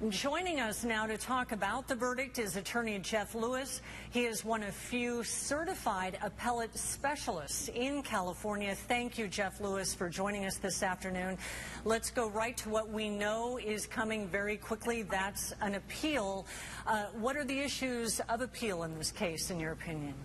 Joining us now to talk about the verdict is attorney Jeff Lewis. He is one of few certified appellate specialists in California. Thank you, Jeff Lewis, for joining us this afternoon. Let's go right to what we know is coming very quickly. That's an appeal. What are the issues of appeal in this case, in your opinion?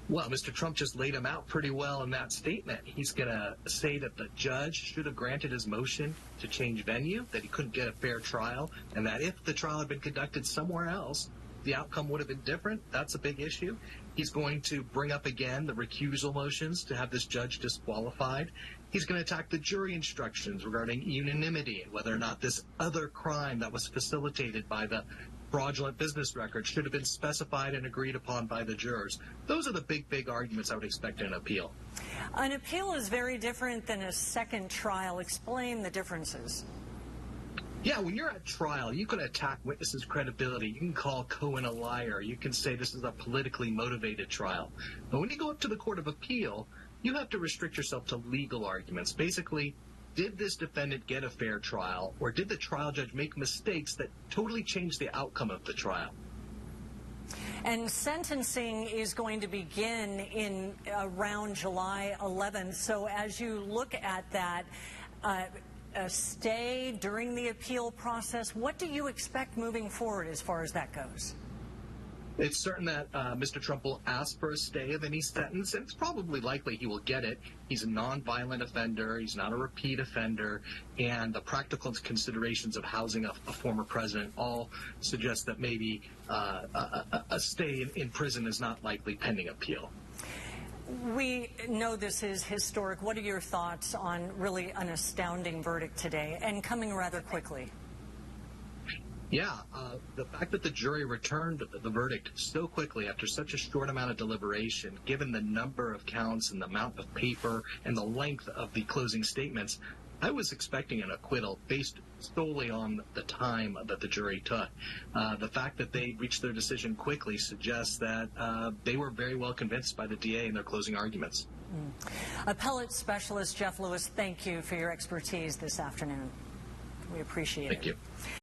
Well, Mr. Trump just laid him out pretty well in that statement. He's going to say that the judge should have granted his motion to change venue, that he couldn't get a fair trial, and that if the trial had been conducted somewhere else, the outcome would have been different. That's a big issue. He's going to bring up again the recusal motions to have this judge disqualified. He's going to attack the jury instructions regarding unanimity and whether or not this other crime that was facilitated by the fraudulent business record should have been specified and agreed upon by the jurors. Those are the big arguments I would expect in an appeal. An appeal is very different than a second trial. Explain the differences. Yeah, when you're at trial, you can attack witnesses' credibility. You can call Cohen a liar. You can say this is a politically motivated trial. But when you go up to the Court of Appeal, you have to restrict yourself to legal arguments. Basically, did this defendant get a fair trial, or did the trial judge make mistakes that totally changed the outcome of the trial? And sentencing is going to begin in around July 11th. So as you look at that, a stay during the appeal process, what do you expect moving forward as far as that goes? It's certain that Mr. Trump will ask for a stay of any sentence, and it's probably likely he will get it. He's a nonviolent offender. He's not a repeat offender. And the practical considerations of housing a former president all suggest that maybe a stay in prison is not likely pending appeal. We know this is historic. What are your thoughts on really an astounding verdict today and coming rather quickly? Yeah, the fact that the jury returned the verdict so quickly after such a short amount of deliberation, given the number of counts and the amount of paper and the length of the closing statements, I was expecting an acquittal based solely on the time that the jury took. The fact that they reached their decision quickly suggests that they were very well convinced by the DA in their closing arguments. Appellate specialist Jeff Lewis, thank you for your expertise this afternoon. We appreciate it. Thank you.